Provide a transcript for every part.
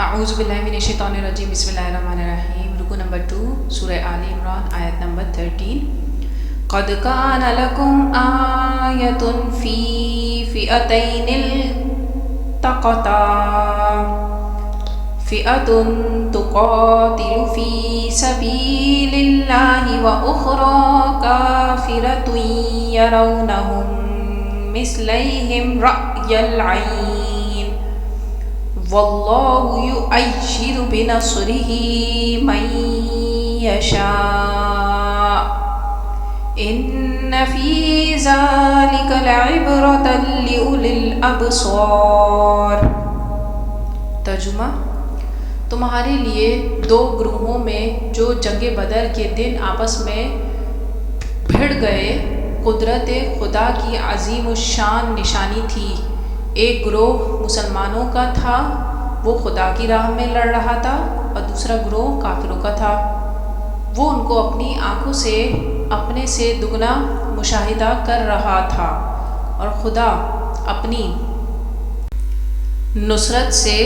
اعوذ باللہ من الشیطان الرجیم بسم اللہ الرحمن الرحیم۔ رکو نمبر 2 سورہ آل عمران آیت نمبر 13۔ قد کان لکم آیۃ فی فئتین التقطا فئۃ تقاتل فی سبیل اللہ واخری کافرۃ یرونہم مثلیہم رأی العین واللہ یؤید بنصرہ من یشاء ان فی ذلک لعبرۃ لأولی الابصار۔ ترجمہ: تمہارے لیے دو گروہوں میں جو جنگ بدر کے دن آپس میں بھڑ گئے قدرت خدا کی عظیم الشان نشانی تھی۔ ایک گروہ مسلمانوں کا تھا، وہ خدا کی راہ میں لڑ رہا تھا، اور دوسرا گروہ کافروں کا تھا، وہ ان کو اپنی آنکھوں سے اپنے سے دگنا مشاہدہ کر رہا تھا، اور خدا اپنی نصرت سے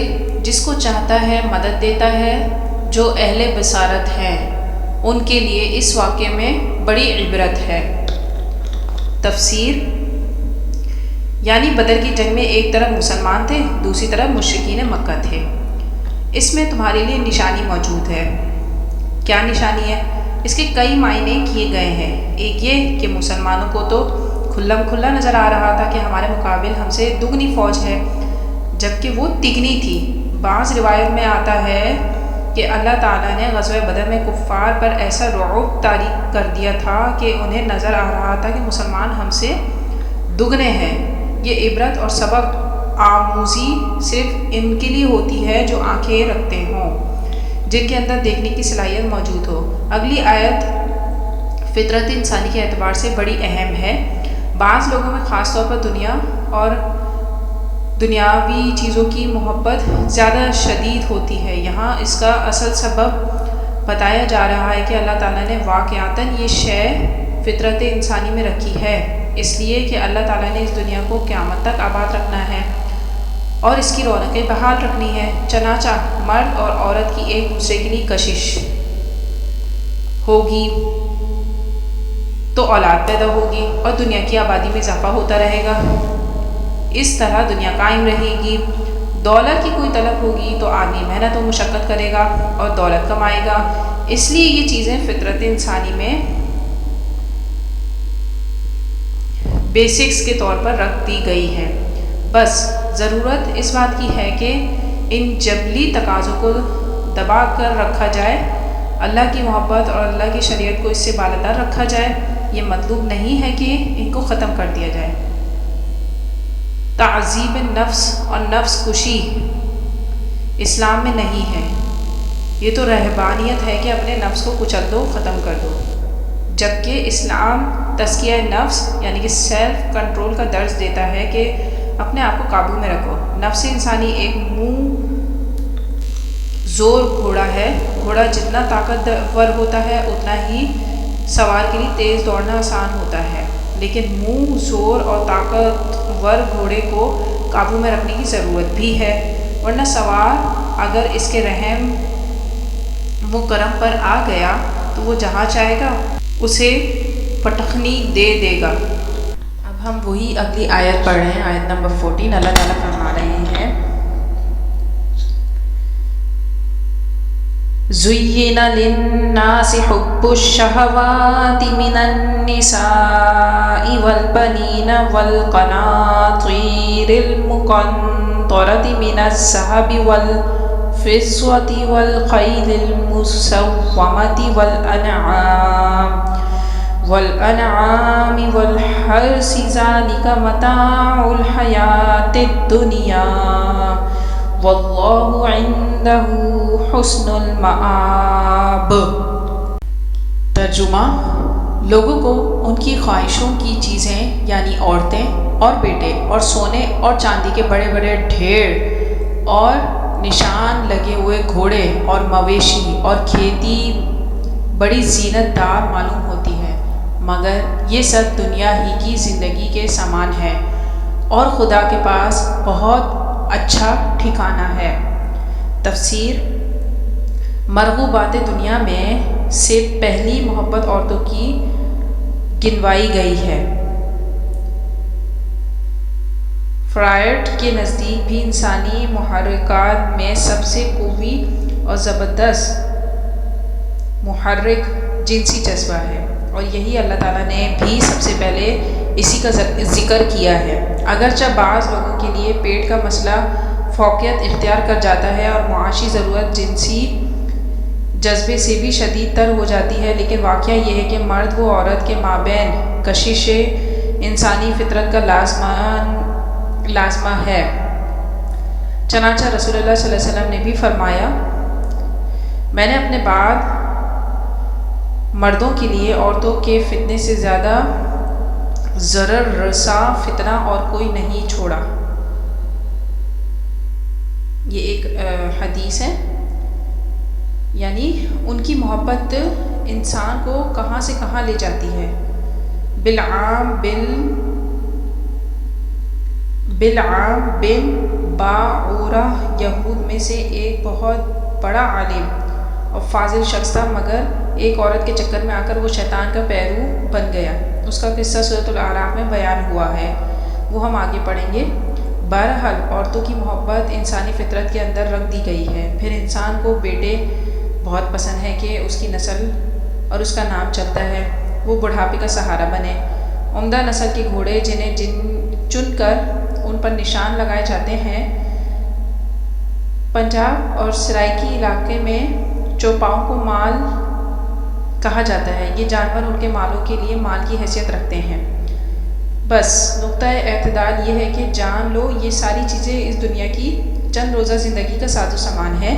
جس کو چاہتا ہے مدد دیتا ہے۔ جو اہل بصارت ہیں ان کے لیے اس واقعے میں بڑی عبرت ہے۔ تفسیر: یعنی بدر کی جنگ میں ایک طرف مسلمان تھے، دوسری طرف مشرکین مکہ تھے۔ اس میں تمہارے لیے نشانی موجود ہے۔ کیا نشانی ہے؟ اس کے کئی معنی کیے گئے ہیں۔ ایک یہ کہ مسلمانوں کو تو کھلم کھلا نظر آ رہا تھا کہ ہمارے مقابل ہم سے دگنی فوج ہے، جبکہ وہ تگنی تھی۔ بعض روایت میں آتا ہے کہ اللہ تعالیٰ نے غزوہ بدر میں کفار پر ایسا رعب طاری کر دیا تھا کہ انہیں نظر آ رہا تھا کہ مسلمان ہم سے دگنے ہیں۔ یہ عبرت اور سبق آموزی صرف ان کے لیے ہوتی ہے جو آنکھیں رکھتے ہوں، جن کے اندر دیکھنے کی صلاحیت موجود ہو۔ اگلی آیت فطرت انسانی کے اعتبار سے بڑی اہم ہے۔ بعض لوگوں میں خاص طور پر دنیا اور دنیاوی چیزوں کی محبت زیادہ شدید ہوتی ہے۔ یہاں اس کا اصل سبب بتایا جا رہا ہے کہ اللہ تعالیٰ نے واقعتاً یہ شے فطرت انسانی میں رکھی ہے، اس لیے کہ اللہ تعالیٰ نے اس دنیا کو قیامت تک آباد رکھنا ہے اور اس کی رونقیں بحال رکھنی ہے۔ چنانچہ مرد اور عورت کی ایک دوسرے کے لیے کشش ہوگی تو اولاد پیدا ہوگی اور دنیا کی آبادی میں اضافہ ہوتا رہے گا۔ اس طرح دنیا قائم رہے گی۔ دولت کی کوئی طلب ہوگی تو آدمی محنت و مشقت کرے گا اور دولت کمائے گا۔ اس لیے یہ چیزیں فطرت انسانی میں بیسکس کے طور پر رکھ دی گئی ہیں۔ بس ضرورت اس بات کی ہے کہ ان جبلی تقاضوں کو دبا کر رکھا جائے، اللہ کی محبت اور اللہ کی شریعت کو اس سے بالاتر رکھا جائے۔ یہ مطلوب نہیں ہے کہ ان کو ختم کر دیا جائے۔ تعذیب نفس اور نفس کشی اسلام میں نہیں ہے۔ یہ تو رہبانیت ہے کہ اپنے نفس کو کچل دو، ختم کر دو، جبکہ اسلام تزکیہ نفس یعنی کہ سیلف کنٹرول کا درس دیتا ہے کہ اپنے آپ کو قابو میں رکھو۔ نفس انسانی ایک منہ زور گھوڑا ہے۔ گھوڑا جتنا طاقتور ہوتا ہے اتنا ہی سوار کے لیے تیز دوڑنا آسان ہوتا ہے، لیکن منہ زور اور طاقتور گھوڑے کو قابو میں رکھنے کی ضرورت بھی ہے، ورنہ سوار اگر اس کے رحم و کرم پر آ گیا تو وہ جہاں چاہے گا اسے پٹخنی دے دے گا۔ اب ہم وہی اگلی آیت پڑھ رہے ہیں، آیت نمبر 14۔ اللہ تعالیٰ فرما رہے ہیں: زُيِّنَ لِلنَّاسِ حُبُّ الشَّهَوَاتِ مِنَ النِّسَاءِ وَالْبَنِينَ وَالْقَنَاطِيرِ الْمُقَنطَرَةِ مِنَ الذَّهَبِ وَالْفِضَّةِ وَالْخَيْلِ الْمُسَوَّمَةِ وَالْأَنْعَامِ وَالْحَرْثِ ذَلِكَ مَتَاعُ الْحَيَاةِ الدُّنْيَا وَاللَّهُ عِندَهُ حُسْنُ الْمَآبِ۔ ترجمہ: لوگوں کو ان کی خواہشوں کی چیزیں یعنی عورتیں اور بیٹے اور سونے اور چاندی کے بڑے بڑے ڈھیر اور نشان لگے ہوئے گھوڑے اور مویشی اور کھیتی بڑی زینت دار معلوم ہوتی ہے، مگر یہ سب دنیا ہی کی زندگی کے سامان ہے اور خدا کے پاس بہت اچھا ٹھکانہ ہے۔ تفسیر مرغوبات دنیا میں سے پہلی محبت عورتوں کی گنوائی گئی ہے۔ فرائڈ کے نزدیک بھی انسانی محرکات میں سب سے قوی اور زبردست محرک جنسی جذبہ ہے، اور یہی اللہ تعالیٰ نے بھی سب سے پہلے اسی کا ذکر کیا ہے۔ اگرچہ بعض لوگوں کے لیے پیٹ کا مسئلہ فوقیت اختیار کر جاتا ہے اور معاشی ضرورت جنسی جذبے سے بھی شدید تر ہو جاتی ہے، لیکن واقعہ یہ ہے کہ مرد و عورت کے مابین کشش انسانی فطرت کا لازمہ ہے۔ چنانچہ رسول اللہ صلی اللہ علیہ وسلم نے بھی فرمایا، میں نے اپنے بعد مردوں کے لیے عورتوں کے فتنے سے زیادہ ضرر رسا فتنہ اور کوئی نہیں چھوڑا۔ یہ ایک حدیث ہے، یعنی ان کی محبت انسان کو کہاں سے کہاں لے جاتی ہے۔ بالعام بن باعورہ یہود میں سے ایک بہت بڑا عالم اور فاضل شخص تھا، مگر ایک عورت کے چکر میں آ کر وہ شیطان کا پیرو بن گیا۔ اس کا قصہ سورۃ الاعراف میں بیان ہوا ہے، وہ ہم آگے پڑھیں گے۔ بہرحال عورتوں کی محبت انسانی فطرت کے اندر رکھ دی گئی ہے۔ پھر انسان کو بیٹے بہت پسند ہے کہ اس کی نسل اور اس کا نام چلتا ہے، وہ بڑھاپے کا سہارا بنے۔ عمدہ نسل کے گھوڑے جنہیں چن کر ان پر نشان لگائے جاتے ہیں، پنجاب اور سرائکی علاقے میں چوپاؤں کو مال کہا جاتا ہے۔ یہ جانور ان کے مالوں کے لیے مال کی حیثیت رکھتے ہیں۔ بس نقطہ اعتدال یہ ہے کہ جان لو یہ ساری چیزیں اس دنیا کی چند روزہ زندگی کا ساز و سامان ہے۔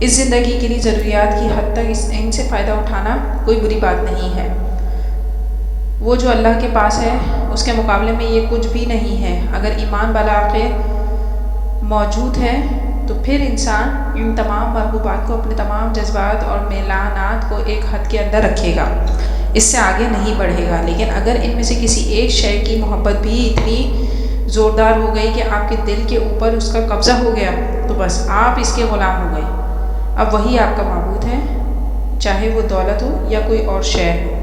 اس زندگی کے لیے ضروریات کی حد تک ان سے فائدہ اٹھانا کوئی بری بات نہیں ہے۔ وہ جو اللہ کے پاس ہے اس کے مقابلے میں یہ کچھ بھی نہیں ہے۔ اگر ایمان بالآخر موجود ہے تو پھر انسان ان تمام مرغوبات کو، اپنے تمام جذبات اور میلانات کو ایک حد کے اندر رکھے گا، اس سے آگے نہیں بڑھے گا۔ لیکن اگر ان میں سے کسی ایک شے کی محبت بھی اتنی زوردار ہو گئی کہ آپ کے دل کے اوپر اس کا قبضہ ہو گیا تو بس آپ اس کے غلام ہو گئے۔ اب وہی آپ کا معبود ہے، چاہے وہ دولت ہو یا کوئی اور شے ہو۔